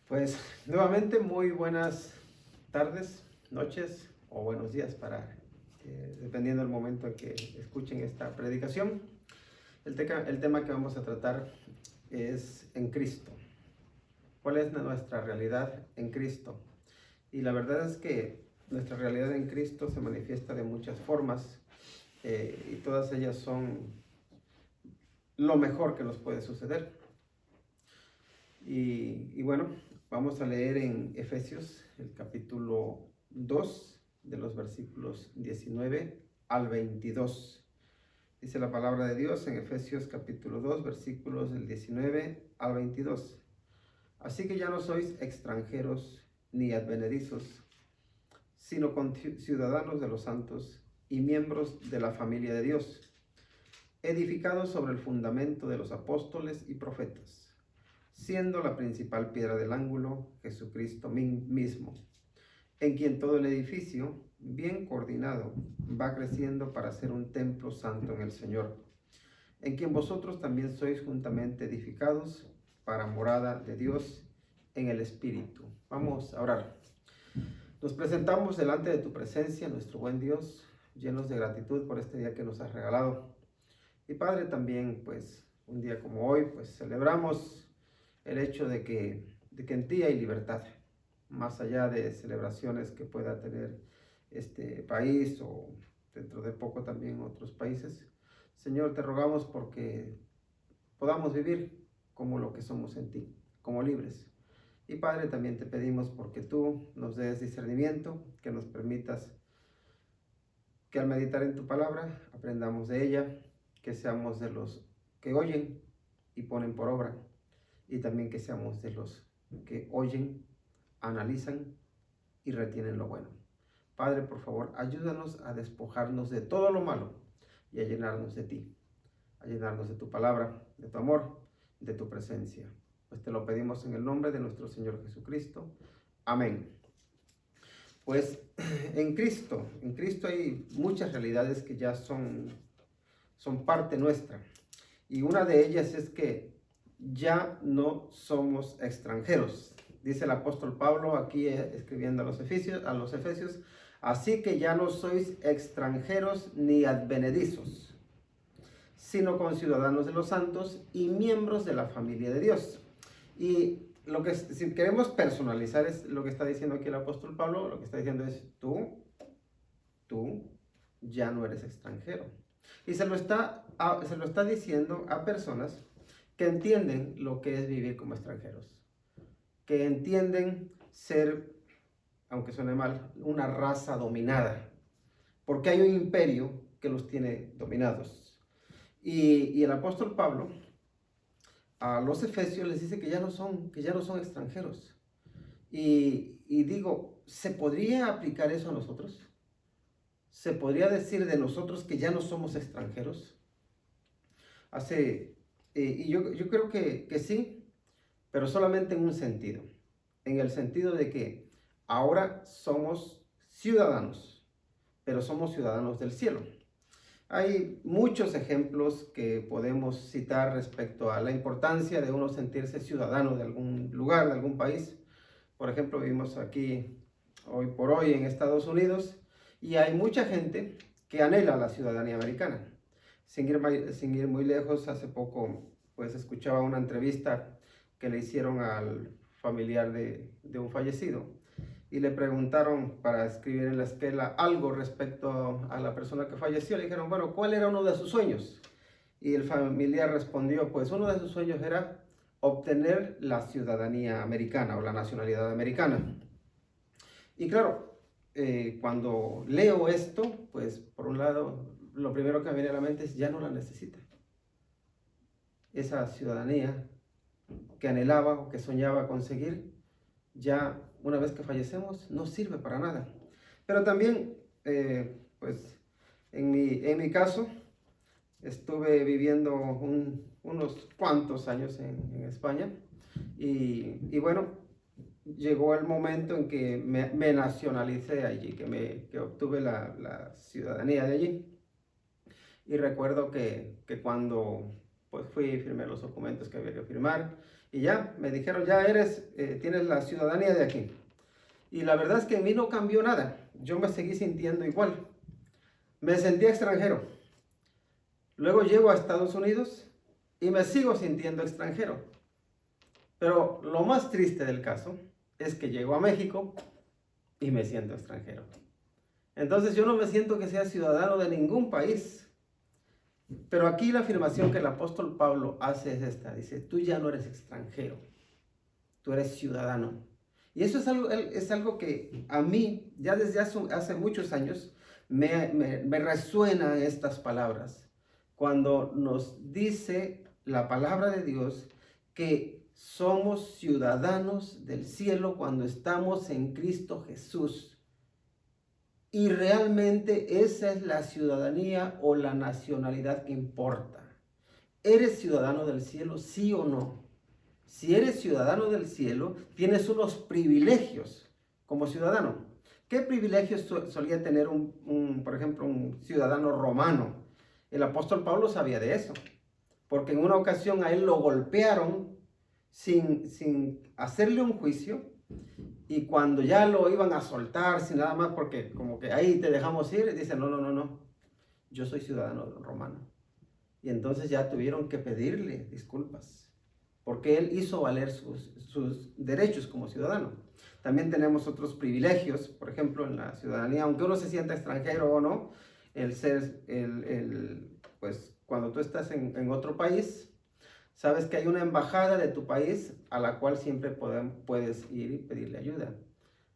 Pues nuevamente muy buenas tardes, noches o buenos días dependiendo del momento en que escuchen esta predicación. El tema que vamos a tratar es en Cristo. ¿Cuál es nuestra realidad en Cristo? Y la verdad es que nuestra realidad en Cristo se manifiesta de muchas formas y todas ellas son lo mejor que nos puede suceder. Y bueno, vamos a leer en Efesios el capítulo 2 de los versículos 19 al 22. Dice la palabra de Dios en Efesios capítulo 2, versículos del 19 al 22. Así que ya no sois extranjeros ni advenedizos, sino ciudadanos de los santos y miembros de la familia de Dios, edificados sobre el fundamento de los apóstoles y profetas, siendo la principal piedra del ángulo Jesucristo mismo, en quien todo el edificio, bien coordinado, va creciendo para ser un templo santo en el Señor, en quien vosotros también sois juntamente edificados para morada de Dios en el Espíritu. Vamos a orar. Nos presentamos delante de tu presencia, nuestro buen Dios, llenos de gratitud por este día que nos has regalado. Y Padre, también, pues, un día como hoy, pues, celebramos el hecho de que en ti hay libertad, más allá de celebraciones que pueda tener este país o dentro de poco también otros países. Señor, te rogamos porque podamos vivir como lo que somos en ti, como libres. Y Padre, también te pedimos porque tú nos des discernimiento, que nos permitas que al meditar en tu palabra aprendamos de ella, que seamos de los que oyen y ponen por obra, y también que seamos de los que oyen, analizan y retienen lo bueno. Padre, por favor, ayúdanos a despojarnos de todo lo malo y a llenarnos de ti, a llenarnos de tu palabra, de tu amor, de tu presencia. Pues te lo pedimos en el nombre de nuestro Señor Jesucristo. Amén. Pues en Cristo hay muchas realidades que ya son parte nuestra. Y una de ellas es que ya no somos extranjeros. Dice el apóstol Pablo aquí escribiendo a los Efesios, así que ya no sois extranjeros ni advenedizos, sino conciudadanos de los santos y miembros de la familia de Dios. Y si queremos personalizar es lo que está diciendo aquí el apóstol Pablo, lo que está diciendo es tú ya no eres extranjero. Y se lo está diciendo a personas que entienden lo que es vivir como extranjeros, que entienden ser, aunque suene mal, una raza dominada, porque hay un imperio que los tiene dominados. Y el apóstol Pablo a los Efesios les dice que ya no son extranjeros. Y digo, ¿se podría aplicar eso a nosotros? ¿Se podría decir de nosotros que ya no somos extranjeros? Y yo creo que sí, pero solamente en un sentido. En el sentido de que ahora somos ciudadanos, pero somos ciudadanos del cielo. Hay muchos ejemplos que podemos citar respecto a la importancia de uno sentirse ciudadano de algún lugar, de algún país. Por ejemplo, vivimos aquí hoy por hoy en Estados Unidos y hay mucha gente que anhela la ciudadanía americana. Sin ir muy lejos, hace poco pues escuchaba una entrevista que le hicieron al familiar de un fallecido y le preguntaron para escribir en la esquela algo respecto a la persona que falleció. Le dijeron, bueno, ¿cuál era uno de sus sueños? Y el familiar respondió, pues uno de sus sueños era obtener la ciudadanía americana o la nacionalidad americana. Y claro, cuando leo esto, pues por un lado, lo primero que me viene a la mente es ya no la necesita. Esa ciudadanía que anhelaba o que soñaba conseguir, ya una vez que fallecemos, no sirve para nada. Pero también, pues, en mi caso, estuve viviendo unos cuantos años en España y bueno, llegó el momento en que me nacionalicé allí, que obtuve la ciudadanía de allí. Y recuerdo que cuando Pues fui y firmé los documentos que había que firmar y ya, me dijeron, ya tienes la ciudadanía de aquí. Y la verdad es que en mí no cambió nada, yo me seguí sintiendo igual, me sentía extranjero. Luego llego a Estados Unidos y me sigo sintiendo extranjero. Pero lo más triste del caso es que llego a México y me siento extranjero. Entonces yo no me siento que sea ciudadano de ningún país. Pero aquí la afirmación que el apóstol Pablo hace es esta. Dice, tú ya no eres extranjero, tú eres ciudadano. Y eso es algo que a mí, ya desde hace muchos años, me resuenan estas palabras. Cuando nos dice la palabra de Dios que somos ciudadanos del cielo cuando estamos en Cristo Jesús. Y realmente esa es la ciudadanía o la nacionalidad que importa. ¿Eres ciudadano del cielo, sí o no? Si eres ciudadano del cielo, tienes unos privilegios como ciudadano. ¿Qué privilegios solía tener por ejemplo, un ciudadano romano? El apóstol Pablo sabía de eso, porque en una ocasión a él lo golpearon sin hacerle un juicio, y cuando ya lo iban a soltar, sin nada más, porque como que ahí te dejamos ir, dice, no, yo soy ciudadano romano. Y entonces ya tuvieron que pedirle disculpas, porque él hizo valer sus derechos como ciudadano. También tenemos otros privilegios, por ejemplo, en la ciudadanía, aunque uno se sienta extranjero o no, pues cuando tú estás en otro país, sabes que hay una embajada de tu país a la cual siempre puedes ir y pedirle ayuda.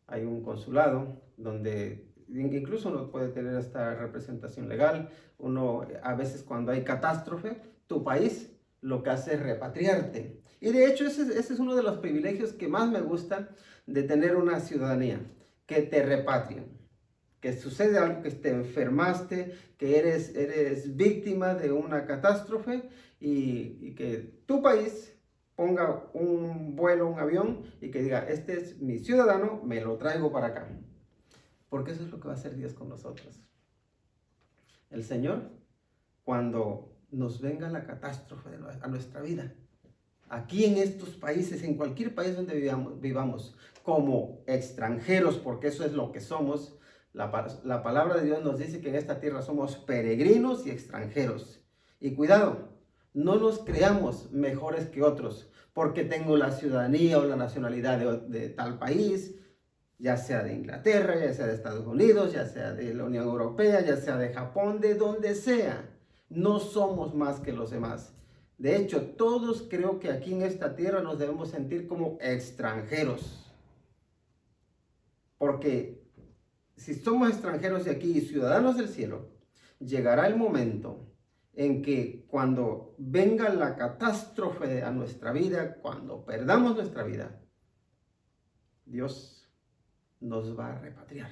Hay un consulado donde incluso uno puede tener esta representación legal. Uno, a veces cuando hay catástrofe, tu país lo que hace es repatriarte. Y de hecho ese es uno de los privilegios que más me gustan de tener una ciudadanía, que te repatrien. Que sucede algo, que te enfermaste, que eres víctima de una catástrofe y que tu país ponga un vuelo, un avión y que diga, este es mi ciudadano, me lo traigo para acá. Porque eso es lo que va a hacer Dios con nosotros. El Señor, cuando nos venga la catástrofe a nuestra vida, aquí en estos países, en cualquier país donde vivamos como extranjeros, porque eso es lo que somos, la palabra de Dios nos dice que en esta tierra somos peregrinos y extranjeros. Y cuidado, no nos creamos mejores que otros porque tengo la ciudadanía o la nacionalidad de tal país, ya sea de Inglaterra, ya sea de Estados Unidos, ya sea de la Unión Europea, ya sea de Japón, de donde sea. No somos más que los demás. De hecho, todos creo que aquí en esta tierra nos debemos sentir como extranjeros. Porque si somos extranjeros de aquí y ciudadanos del cielo, llegará el momento en que cuando venga la catástrofe a nuestra vida, cuando perdamos nuestra vida, Dios nos va a repatriar,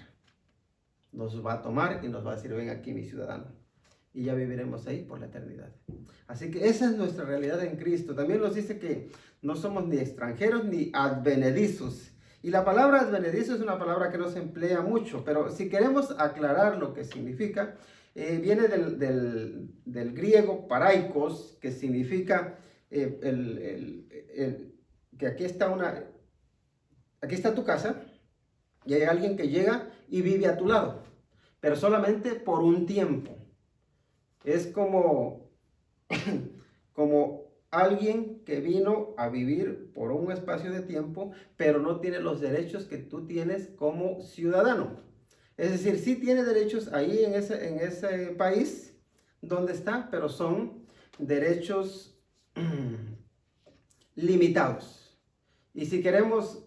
nos va a tomar y nos va a decir, ven aquí mi ciudadano, y ya viviremos ahí por la eternidad. Así que esa es nuestra realidad en Cristo. También nos dice que no somos ni extranjeros ni advenedizos. Y la palabra advenedizo es una palabra que no se emplea mucho, pero si queremos aclarar lo que significa, viene del griego paraikos, que significa que aquí está tu casa y hay alguien que llega y vive a tu lado, pero solamente por un tiempo. Es como alguien que vino a vivir por un espacio de tiempo, pero no tiene los derechos que tú tienes como ciudadano. Es decir, sí tiene derechos ahí en ese país donde está, pero son derechos limitados. Y si queremos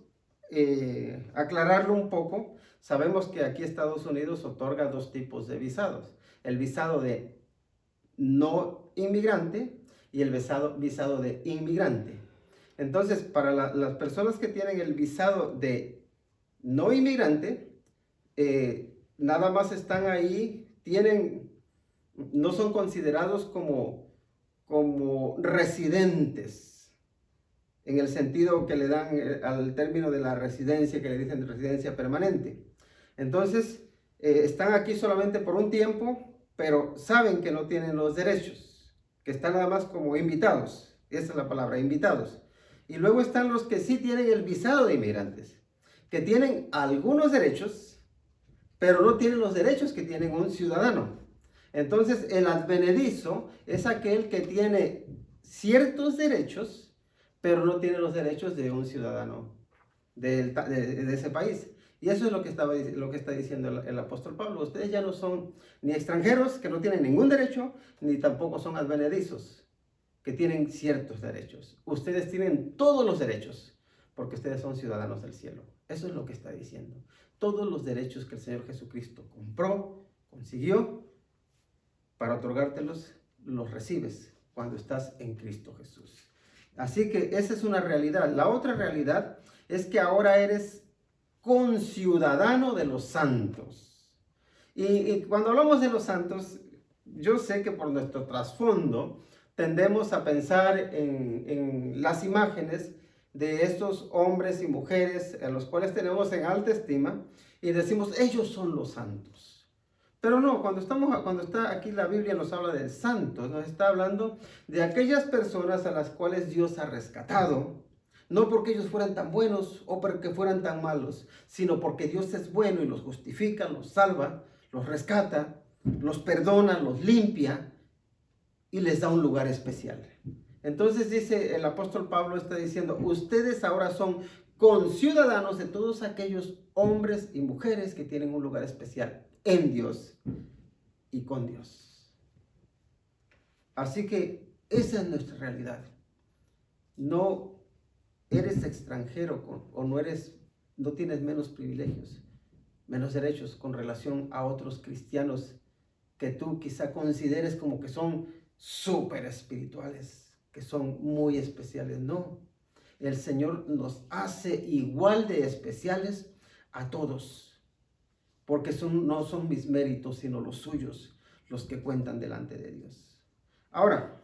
aclararlo un poco, sabemos que aquí Estados Unidos otorga dos tipos de visados. El visado de no inmigrante y el visado de inmigrante. Entonces, para las personas que tienen el visado de no inmigrante, nada más están ahí, no son considerados como residentes, en el sentido que le dan al término de la residencia, que le dicen residencia permanente. Entonces, están aquí solamente por un tiempo, pero saben que no tienen los derechos. que están nada más como invitados. Esa es la palabra, invitados. Y luego están los que sí tienen el visado de inmigrantes, que tienen algunos derechos, pero no tienen los derechos que tiene un ciudadano. Entonces, el advenedizo es aquel que tiene ciertos derechos, pero no tiene los derechos de un ciudadano de ese país. Y eso es lo que está diciendo el apóstol Pablo. Ustedes ya no son ni extranjeros, que no tienen ningún derecho, ni tampoco son advenedizos, que tienen ciertos derechos. Ustedes tienen todos los derechos, porque ustedes son ciudadanos del cielo. Eso es lo que está diciendo. Todos los derechos que el Señor Jesucristo compró, consiguió, para otorgártelos, los recibes cuando estás en Cristo Jesús. Así que esa es una realidad. La otra realidad es que ahora eres conciudadano de los santos. Y cuando hablamos de los santos, yo sé que por nuestro trasfondo tendemos a pensar en las imágenes de estos hombres y mujeres a los cuales tenemos en alta estima y decimos, ellos son los santos. Pero no, cuando está aquí la Biblia nos habla de santos, nos está hablando de aquellas personas a las cuales Dios ha rescatado, no porque ellos fueran tan buenos o porque fueran tan malos, sino porque Dios es bueno y los justifica, los salva, los rescata, los perdona, los limpia y les da un lugar especial. Entonces dice el apóstol Pablo, está diciendo, ustedes ahora son conciudadanos de todos aquellos hombres y mujeres que tienen un lugar especial en Dios y con Dios. Así que esa es nuestra realidad. No eres extranjero o no tienes menos privilegios, menos derechos con relación a otros cristianos que tú quizá consideres como que son súper espirituales, que son muy especiales. No, el Señor nos hace igual de especiales a todos, porque no son mis méritos, sino los suyos, los que cuentan delante de Dios. Ahora,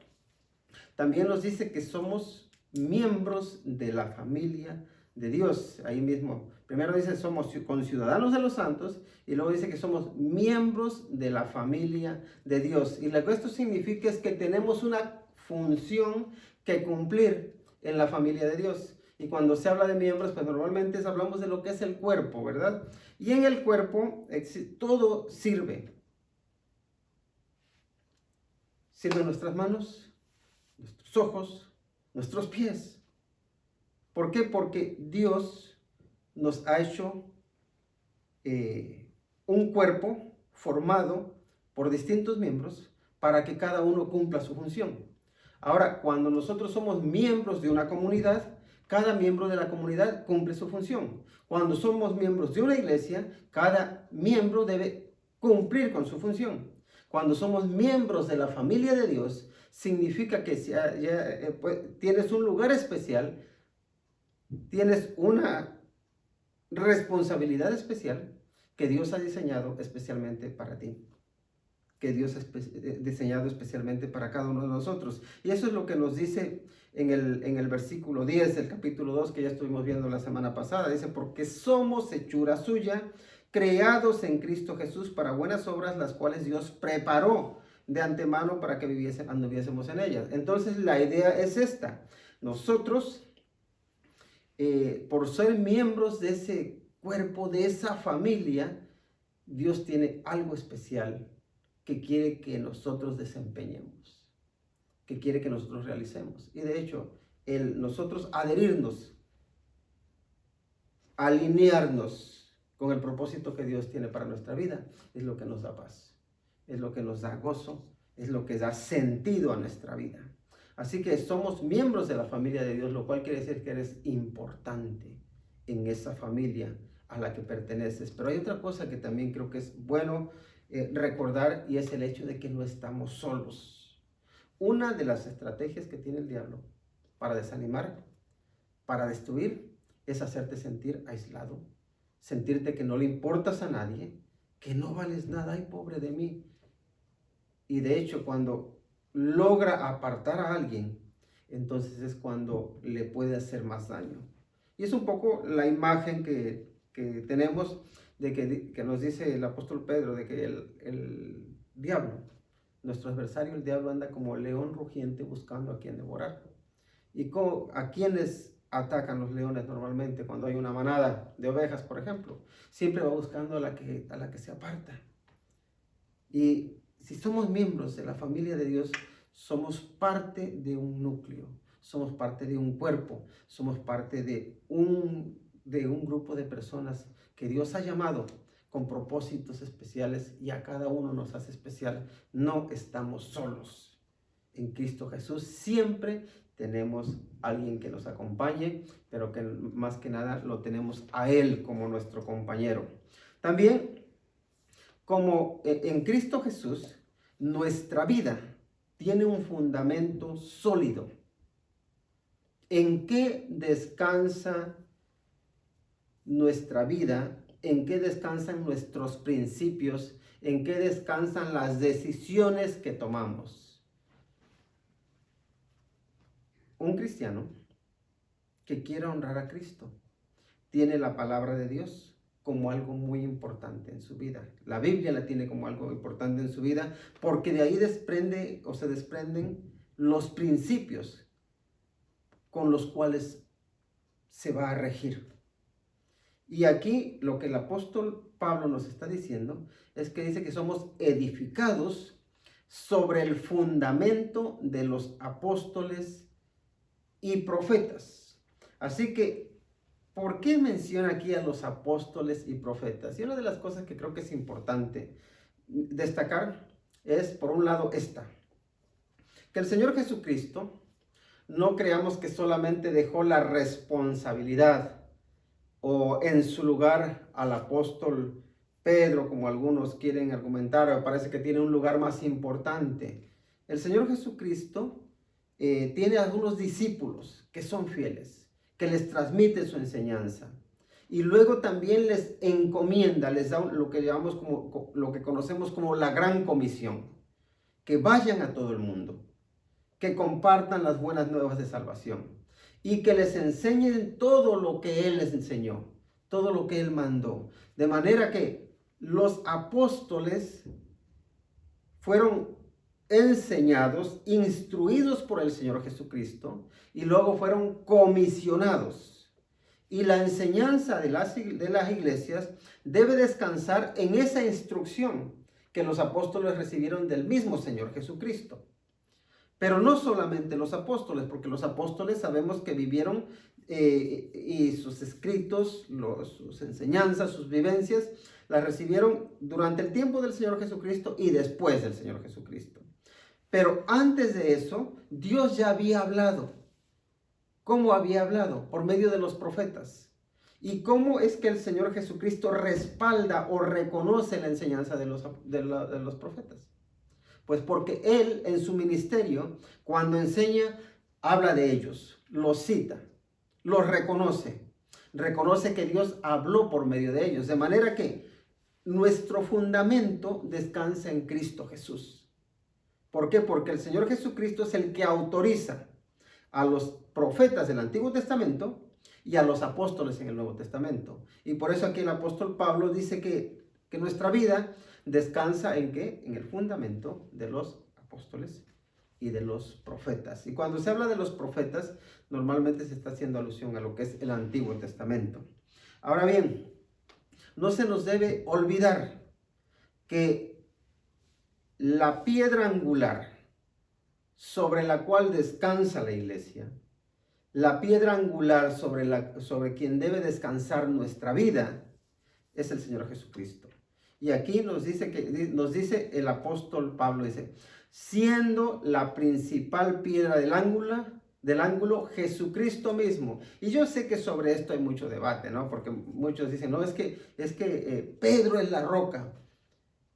también nos dice que somos miembros de la familia de Dios. Ahí mismo, primero dice somos conciudadanos de los santos y luego dice que somos miembros de la familia de Dios. Y lo que esto significa es que tenemos una función que cumplir en la familia de Dios. Y cuando se habla de miembros, pues normalmente hablamos de lo que es el cuerpo, ¿verdad? Y en el cuerpo todo sirve. Sirven nuestras manos, nuestros ojos, nuestros pies. ¿Por qué? Porque Dios nos ha hecho un cuerpo formado por distintos miembros para que cada uno cumpla su función. Ahora, cuando nosotros somos miembros de una comunidad, cada miembro de la comunidad cumple su función. Cuando somos miembros de una iglesia, cada miembro debe cumplir con su función. Cuando somos miembros de la familia de Dios, significa que tienes un lugar especial, tienes una responsabilidad especial que Dios ha diseñado especialmente para ti, que Dios ha diseñado especialmente para cada uno de nosotros. Y eso es lo que nos dice en el versículo 10 del capítulo 2 que ya estuvimos viendo la semana pasada. Dice, porque somos hechura suya, creados en Cristo Jesús para buenas obras, las cuales Dios preparó de antemano para que anduviésemos en ellas. Entonces la idea es esta. Nosotros, por ser miembros de ese cuerpo, de esa familia, Dios tiene algo especial que quiere que nosotros desempeñemos, que quiere que nosotros realicemos. Y de hecho, nosotros adherirnos, alinearnos con el propósito que Dios tiene para nuestra vida, es lo que nos da paz, es lo que nos da gozo, es lo que da sentido a nuestra vida. Así que somos miembros de la familia de Dios, lo cual quiere decir que eres importante en esa familia a la que perteneces. Pero hay otra cosa que también creo que es bueno recordar, y es el hecho de que no estamos solos. Una de las estrategias que tiene el diablo para desanimar, para destruir, es hacerte sentir aislado, sentirte que no le importas a nadie, que no vales nada, ay, pobre de mí. Y de hecho, cuando logra apartar a alguien, entonces es cuando le puede hacer más daño. Y es un poco la imagen que tenemos de que nos dice el apóstol Pedro, de que el diablo Nuestro adversario, el diablo, anda como león rugiente buscando a quien devorar. ¿Y a quiénes atacan los leones normalmente cuando hay una manada de ovejas, por ejemplo? Siempre va buscando a la que se aparta. Y si somos miembros de la familia de Dios, somos parte de un núcleo, somos parte de un cuerpo, somos parte de un grupo de personas que Dios ha llamado con propósitos especiales, y a cada uno nos hace especial. No estamos solos. En Cristo Jesús siempre tenemos alguien que nos acompañe, pero que más que nada lo tenemos a Él como nuestro compañero. También, como en Cristo Jesús, nuestra vida tiene un fundamento sólido. ¿En qué descansa nuestra vida? ¿En qué descansan nuestros principios? ¿En qué descansan las decisiones que tomamos? Un cristiano que quiera honrar a Cristo tiene la palabra de Dios como algo muy importante en su vida. La Biblia la tiene como algo importante en su vida, porque de ahí se desprenden los principios con los cuales se va a regir. Y aquí lo que el apóstol Pablo nos está diciendo es que dice que somos edificados sobre el fundamento de los apóstoles y profetas. Así que, ¿por qué menciona aquí a los apóstoles y profetas? Y una de las cosas que creo que es importante destacar es, por un lado, que el Señor Jesucristo, no creamos que solamente dejó la responsabilidad o en su lugar al apóstol Pedro, como algunos quieren argumentar, o parece que tiene un lugar más importante. El Señor Jesucristo tiene algunos discípulos que son fieles, que les transmite su enseñanza, y luego también les encomienda, les da lo que llamamos como, lo que conocemos como la gran comisión, que vayan a todo el mundo, que compartan las buenas nuevas de salvación y que les enseñen todo lo que Él les enseñó, todo lo que Él mandó. De manera que los apóstoles fueron enseñados, instruidos por el Señor Jesucristo, y luego fueron comisionados. Y la enseñanza de las iglesias debe descansar en esa instrucción que los apóstoles recibieron del mismo Señor Jesucristo. Pero no solamente los apóstoles, porque los apóstoles sabemos que vivieron y sus escritos, sus enseñanzas, sus vivencias, las recibieron durante el tiempo del Señor Jesucristo y después del Señor Jesucristo. Pero antes de eso, Dios ya había hablado. ¿Cómo había hablado? Por medio de los profetas. ¿Y cómo es que el Señor Jesucristo respalda o reconoce la enseñanza de los profetas? Pues porque Él en su ministerio, cuando enseña, habla de ellos, los cita, los reconoce. Reconoce que Dios habló por medio de ellos. De manera que nuestro fundamento descansa en Cristo Jesús. ¿Por qué? Porque el Señor Jesucristo es el que autoriza a los profetas del Antiguo Testamento y a los apóstoles en el Nuevo Testamento. Y por eso aquí el apóstol Pablo dice que nuestra vida descansa ¿en qué? En el fundamento de los apóstoles y de los profetas. Y cuando se habla de los profetas, normalmente se está haciendo alusión a lo que es el Antiguo Testamento. Ahora bien, no se nos debe olvidar que la piedra angular sobre la cual descansa la iglesia, la piedra angular sobre quien debe descansar nuestra vida, es el Señor Jesucristo. Y aquí nos dice el apóstol Pablo, dice, siendo la principal piedra del ángulo, Jesucristo mismo. Y yo sé que sobre esto hay mucho debate, ¿no? Porque muchos dicen, no, es que Pedro es la roca,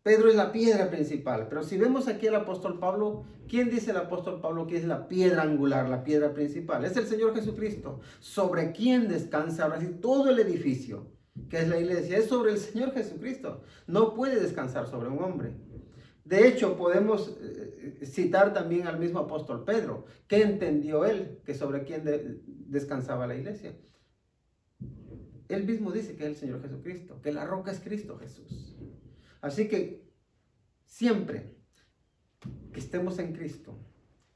Pedro es la piedra principal. Pero si vemos aquí al apóstol Pablo, ¿quién dice el apóstol Pablo que es la piedra angular, la piedra principal? Es el Señor Jesucristo, sobre quien descansa ahora sí todo el edificio, que es la iglesia, es sobre el Señor Jesucristo. No puede descansar sobre un hombre. De hecho, podemos citar también al mismo apóstol Pedro. ¿Qué entendió él? Que sobre quién descansaba la iglesia. Él mismo dice que es el Señor Jesucristo, que la roca es Cristo Jesús. Así que siempre que estemos en Cristo,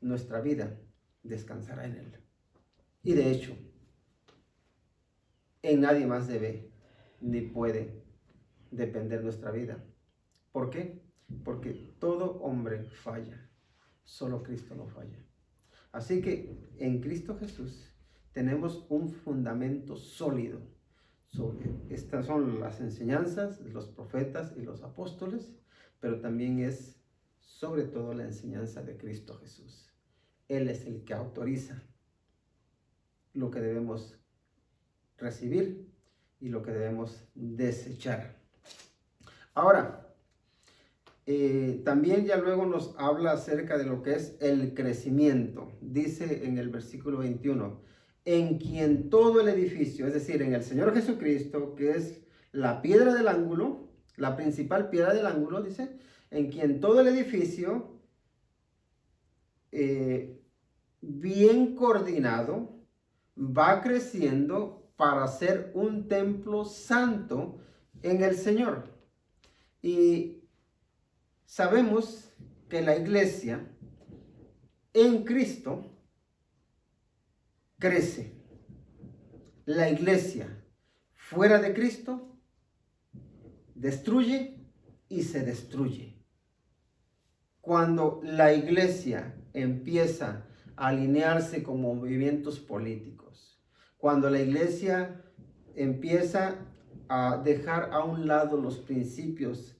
nuestra vida descansará en Él. Y de hecho, en nadie más debe ni puede depender nuestra vida. ¿Por qué? Porque todo hombre falla, solo Cristo no falla. Así que en Cristo Jesús tenemos un fundamento sólido. Estas son las enseñanzas de los profetas y los apóstoles, pero también es sobre todo la enseñanza de Cristo Jesús. Él es el que autoriza lo que debemos recibir y lo que debemos desechar. Ahora, también ya luego nos habla acerca de lo que es el crecimiento. Dice en el versículo 21, en quien todo el edificio, es decir, en el Señor Jesucristo, que es la piedra del ángulo, la principal piedra del ángulo, dice, en quien todo el edificio, bien coordinado, va creciendo para ser un templo santo en el Señor. Y sabemos que la iglesia en Cristo crece. La iglesia fuera de Cristo destruye y se destruye. Cuando la iglesia empieza a alinearse con movimientos políticos, cuando la iglesia empieza a dejar a un lado los principios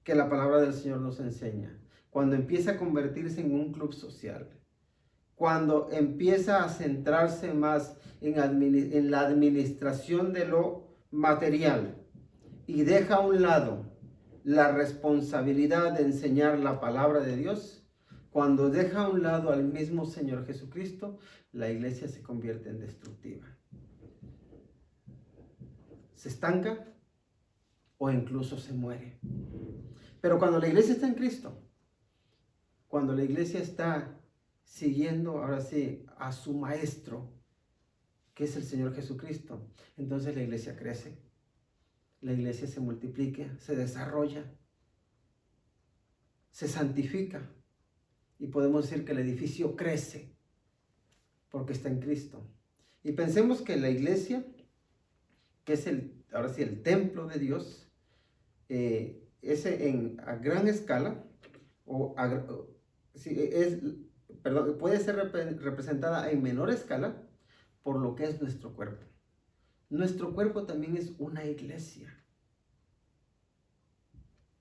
que la palabra del Señor nos enseña, cuando empieza a convertirse en un club social, cuando empieza a centrarse más en la administración de lo material y deja a un lado la responsabilidad de enseñar la palabra de Dios, cuando deja a un lado al mismo Señor Jesucristo, la iglesia se convierte en destructiva. Se estanca o incluso se muere. Pero cuando la iglesia está en Cristo, cuando la iglesia está siguiendo ahora sí a su maestro, que es el Señor Jesucristo, entonces la iglesia crece, la iglesia se multiplica, se desarrolla, se santifica y podemos decir que el edificio crece porque está en Cristo. Y pensemos que la iglesia, que es ahora sí el templo de Dios, a gran escala puede ser representada en menor escala por lo que es nuestro cuerpo. Nuestro cuerpo también es una iglesia.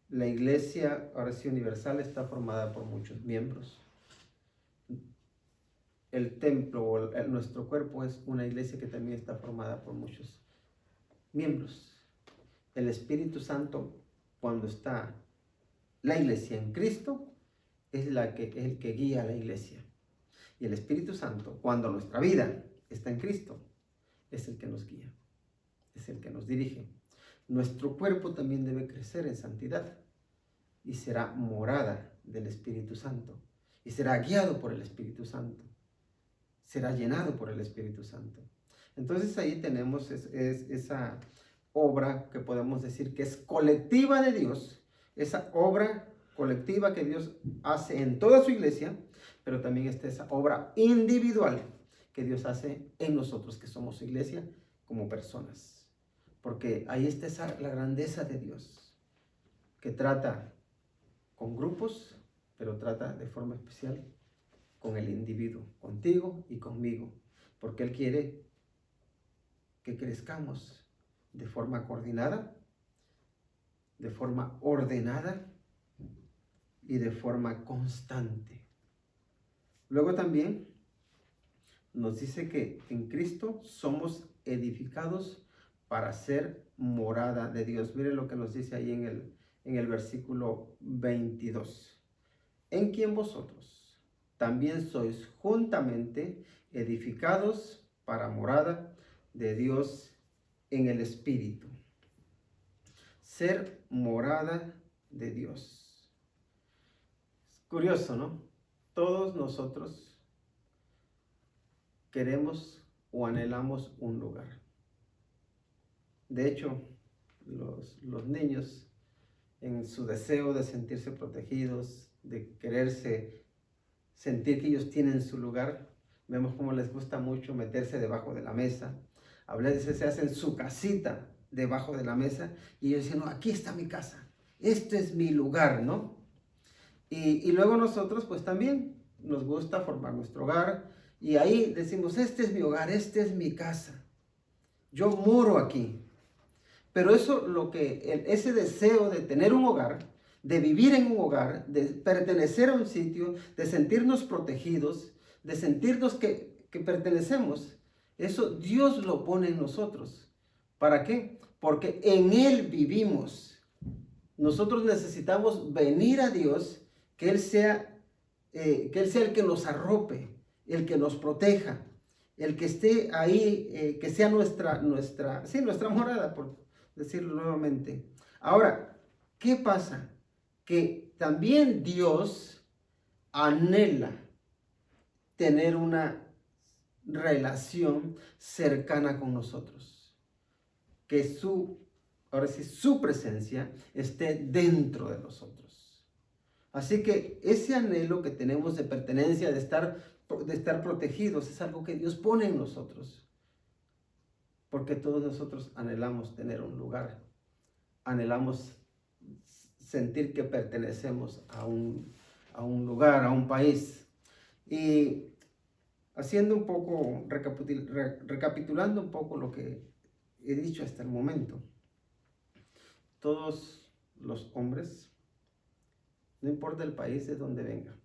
La iglesia, ahora sí universal, está formada por muchos miembros. El templo, nuestro cuerpo es una iglesia que también está formada por muchos miembros. El Espíritu Santo, cuando está la iglesia en Cristo, es el que guía a la iglesia. Y el Espíritu Santo, cuando nuestra vida está en Cristo, es el que nos guía, es el que nos dirige. Nuestro cuerpo también debe crecer en santidad y será morada del Espíritu Santo y será guiado por el Espíritu Santo, será llenado por el Espíritu Santo. Entonces ahí tenemos esa obra que podemos decir que es colectiva de Dios, esa obra colectiva que Dios hace en toda su iglesia, pero también está esa obra individual que Dios hace en nosotros que somos iglesia como personas. Porque ahí está la grandeza de Dios, que trata con grupos, pero trata de forma especial con el individuo, contigo y conmigo, porque Él quiere que crezcamos de forma coordinada, de forma ordenada y de forma constante. Luego también nos dice que en Cristo somos edificados para ser morada de Dios. Miren lo que nos dice ahí en el versículo 22. En quien vosotros también sois juntamente edificados para morada de Dios en el Espíritu. Ser morada de Dios. Es curioso, ¿no? Todos nosotros queremos o anhelamos un lugar. De hecho, los niños, en su deseo de sentirse protegidos, de quererse sentir que ellos tienen su lugar. Vemos cómo les gusta mucho meterse debajo de la mesa. A veces se hacen su casita debajo de la mesa y ellos dicen, no, aquí está mi casa, este es mi lugar, ¿no? Y luego nosotros pues también nos gusta formar nuestro hogar y ahí decimos, este es mi hogar, esta es mi casa, yo moro aquí. Pero eso, ese deseo de tener un hogar, de vivir en un hogar, de pertenecer a un sitio, de sentirnos protegidos, de sentirnos que pertenecemos, eso Dios lo pone en nosotros. ¿Para qué? Porque en Él vivimos. Nosotros necesitamos venir a Dios, que Él sea el que nos arrope, el que nos proteja, el que esté ahí, que sea nuestra morada, por decirlo nuevamente. Ahora, ¿qué pasa? Que también Dios anhela tener una relación cercana con nosotros, que su presencia esté dentro de nosotros. Así que ese anhelo que tenemos de pertenencia, de estar protegidos, es algo que Dios pone en nosotros. Porque todos nosotros anhelamos tener un lugar, anhelamos sentir que pertenecemos a un lugar, a un país. Y haciendo un poco, recapitulando un poco lo que he dicho hasta el momento, todos los hombres, no importa el país de donde venga,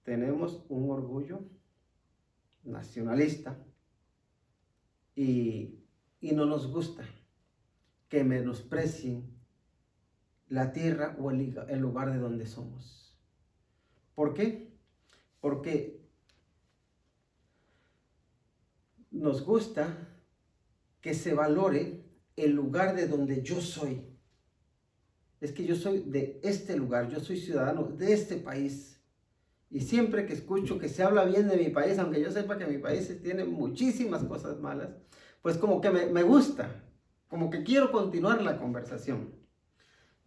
tenemos un orgullo nacionalista y no nos gusta que menosprecien la tierra o el lugar de donde somos. ¿Por qué? Porque nos gusta que se valore el lugar de donde yo soy. Es que yo soy de este lugar, yo soy ciudadano de este país. Y siempre que escucho que se habla bien de mi país, aunque yo sepa que mi país tiene muchísimas cosas malas, pues como que me gusta, como que quiero continuar la conversación.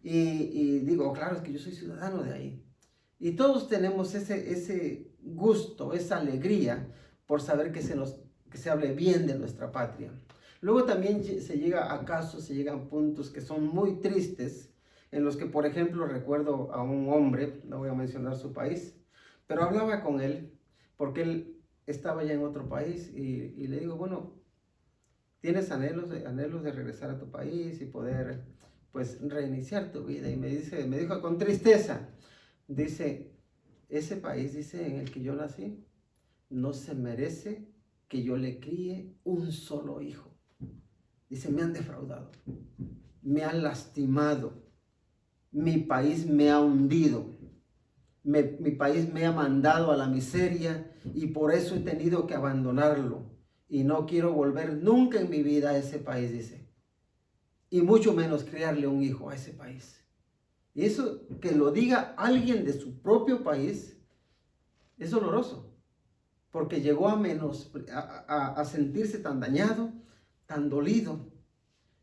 Y digo, claro, es que yo soy ciudadano de ahí. Y todos tenemos ese gusto, esa alegría por saber que se hable bien de nuestra patria. Luego también se llegan puntos que son muy tristes, en los que, por ejemplo, recuerdo a un hombre, no voy a mencionar su país, pero hablaba con él, porque él estaba ya en otro país, y le digo, bueno, ¿tienes anhelos de regresar a tu país y poder, pues, reiniciar tu vida? Y me dijo con tristeza, dice, ese país, dice, en el que yo nací, no se merece que yo le críe un solo hijo. Dice, me han defraudado, me han lastimado, mi país me ha hundido, mi país me ha mandado a la miseria y por eso he tenido que abandonarlo y no quiero volver nunca en mi vida a ese país, dice, y mucho menos criarle un hijo a ese país. Y eso, que lo diga alguien de su propio país, es doloroso, porque llegó a sentirse tan dañado, tan dolido.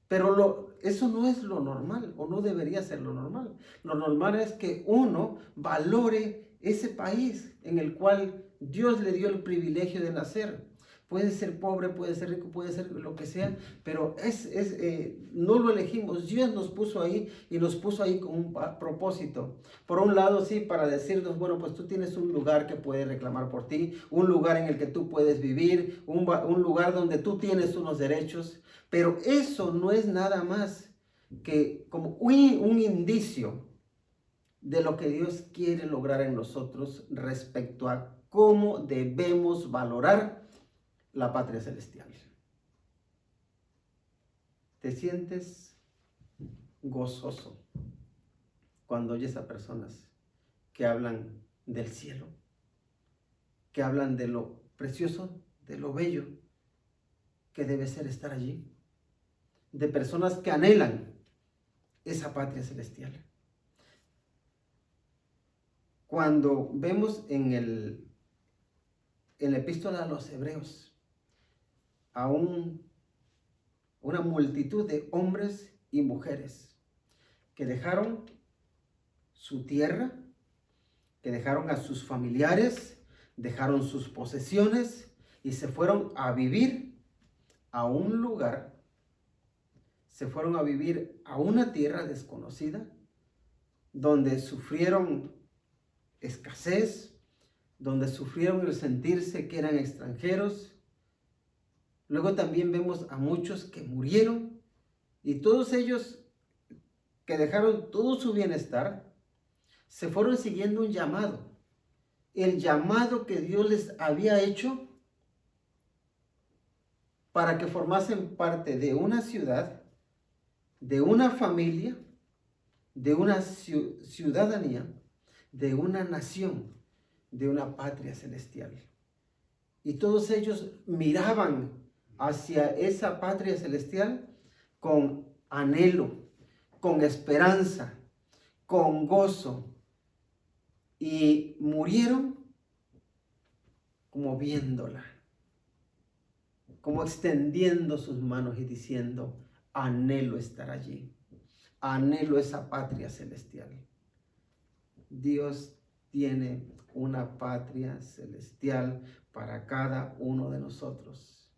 Pero eso no es lo normal, o no debería ser lo normal. Lo normal es que uno valore ese país en el cual Dios le dio el privilegio de nacer. Puede ser pobre, puede ser rico, puede ser lo que sea, pero no lo elegimos. Dios nos puso ahí y nos puso ahí con un propósito. Por un lado, sí, para decirnos, bueno, pues tú tienes un lugar que puede reclamar por ti, un lugar en el que tú puedes vivir, un lugar donde tú tienes unos derechos. Pero eso no es nada más que como un indicio de lo que Dios quiere lograr en nosotros respecto a cómo debemos valorar la patria celestial. ¿Te sientes gozoso cuando oyes a personas que hablan del cielo, que hablan de lo precioso, de lo bello que debe ser estar allí? De personas que anhelan esa patria celestial. Cuando vemos en la epístola a los Hebreos a una multitud de hombres y mujeres que dejaron su tierra, que dejaron a sus familiares, dejaron sus posesiones y se fueron a vivir a un lugar, se fueron a vivir a una tierra desconocida, donde sufrieron escasez, donde sufrieron el sentirse que eran extranjeros. Luego también vemos a muchos que murieron, y todos ellos que dejaron todo su bienestar, se fueron siguiendo un llamado. El llamado que Dios les había hecho para que formasen parte de una ciudad, de una familia, de una ciudadanía, de una nación, de una patria celestial. Y todos ellos miraban hacia esa patria celestial con anhelo, con esperanza, con gozo. Y murieron como viéndola, como extendiendo sus manos y diciendo: anhelo estar allí, anhelo esa patria celestial. Dios tiene una patria celestial para cada uno de nosotros.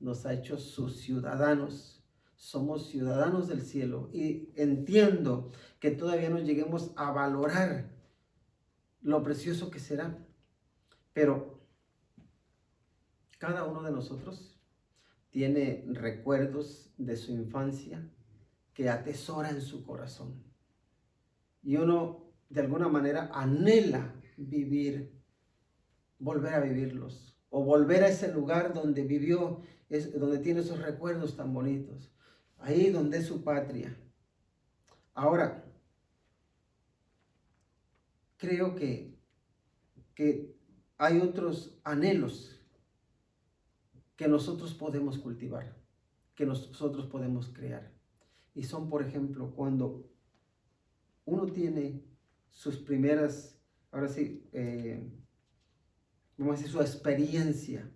Nos ha hecho sus ciudadanos. Somos ciudadanos del cielo, y entiendo que todavía no lleguemos a valorar lo precioso que será, pero cada uno de nosotros tiene recuerdos de su infancia que atesora en su corazón, y uno de alguna manera anhela volver a vivirlos, o volver a ese lugar donde vivió, donde tiene esos recuerdos tan bonitos, ahí donde es su patria. Ahora, creo que hay otros anhelos que nosotros podemos cultivar, que nosotros podemos crear. Y son, por ejemplo, cuando uno tiene sus primeras, ahora sí, vamos a decir, su experiencia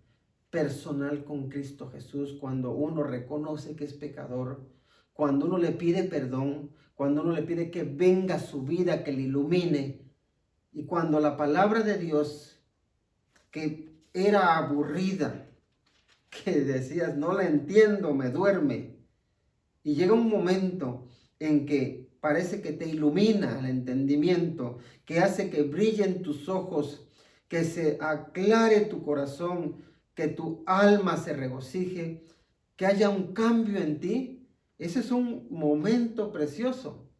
personal con Cristo Jesús, cuando uno reconoce que es pecador, cuando uno le pide perdón, cuando uno le pide que venga a su vida, que le ilumine, y cuando la palabra de Dios, que era aburrida, que decías, no la entiendo, me duerme, y llega un momento en que parece que te ilumina el entendimiento, que hace que brillen tus ojos, que se aclare tu corazón, que tu alma se regocije, que haya un cambio en ti. Ese es un momento precioso.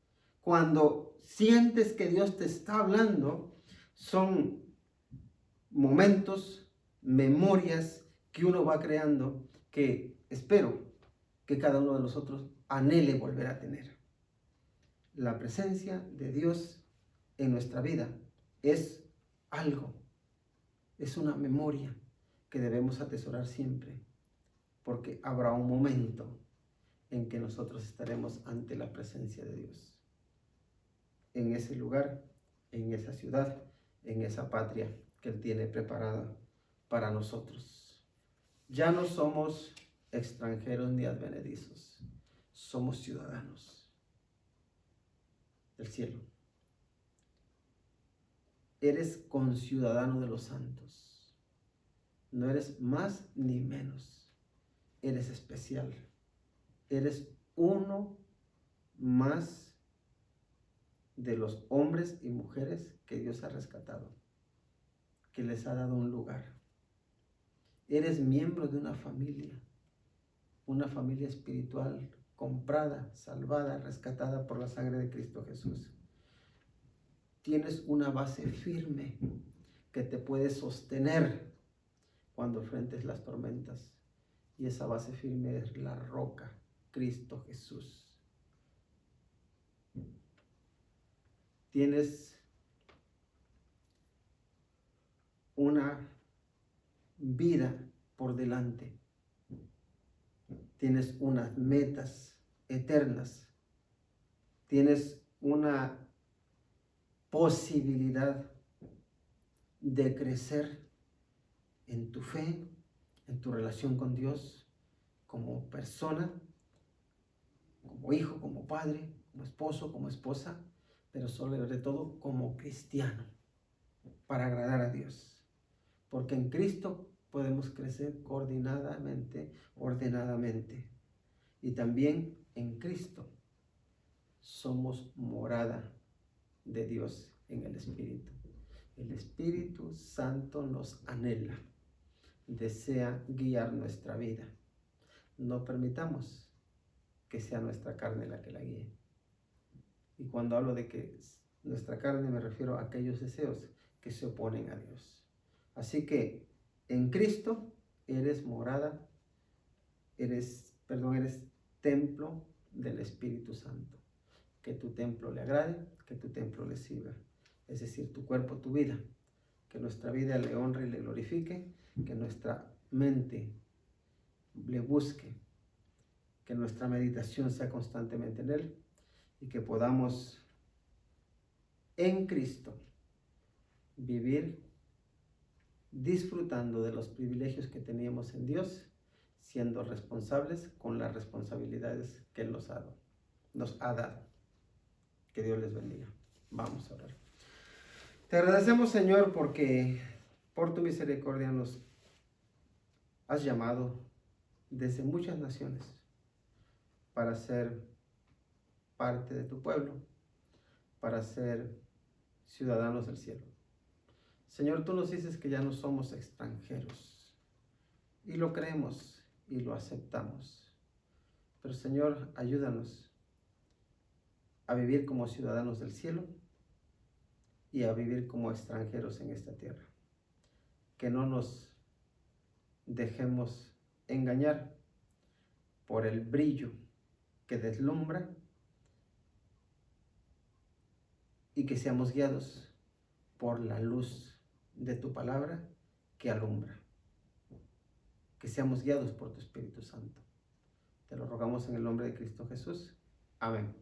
Cuando sientes que Dios te está hablando, son momentos, memorias que uno va creando, que espero que cada uno de nosotros anhele volver a tener. La presencia de Dios en nuestra vida es algo, es una memoria que debemos atesorar siempre, porque habrá un momento en que nosotros estaremos ante la presencia de Dios, en ese lugar, en esa ciudad, en esa patria que Él tiene preparada para nosotros. Ya no somos extranjeros ni advenedizos, somos ciudadanos del cielo. Eres conciudadano de los santos. No eres más ni menos. Eres especial. Eres uno más de los hombres y mujeres que Dios ha rescatado, que les ha dado un lugar. Eres miembro de una familia espiritual, comprada, salvada, rescatada por la sangre de Cristo Jesús. Tienes una base firme que te puede sostener cuando enfrentes las tormentas. Y esa base firme es la roca, Cristo Jesús. Tienes una vida por delante. Tienes unas metas eternas. Tienes una posibilidad de crecer en tu fe, en tu relación con Dios, como persona, como hijo, como padre, como esposo, como esposa, pero sobre todo como cristiano, para agradar a Dios. Porque en Cristo podemos crecer coordinadamente, ordenadamente. Y también en Cristo somos morada de Dios en el Espíritu. El Espíritu Santo nos anhela, desea guiar nuestra vida. No permitamos que sea nuestra carne la que la guíe. Y cuando hablo de que nuestra carne me refiero a aquellos deseos que se oponen a Dios. Así que en Cristo eres morada, eres templo del Espíritu Santo. Que tu templo le agrade, que tu templo le sirva. Es decir, tu cuerpo, tu vida. Que nuestra vida le honre y le glorifique, que nuestra mente le busque, que nuestra meditación sea constantemente en Él y que podamos en Cristo vivir disfrutando de los privilegios que teníamos en Dios, siendo responsables con las responsabilidades que Él nos ha dado. Que Dios les bendiga. Vamos a orar. Te agradecemos, Señor, porque por tu misericordia nos has llamado desde muchas naciones para ser parte de tu pueblo, para ser ciudadanos del cielo. Señor, tú nos dices que ya no somos extranjeros y lo creemos y lo aceptamos. Pero, Señor, ayúdanos a vivir como ciudadanos del cielo y a vivir como extranjeros en esta tierra. Que no nos dejemos engañar por el brillo que deslumbra y que seamos guiados por la luz de tu palabra que alumbra. Que seamos guiados por tu Espíritu Santo. Te lo rogamos en el nombre de Cristo Jesús. Amén.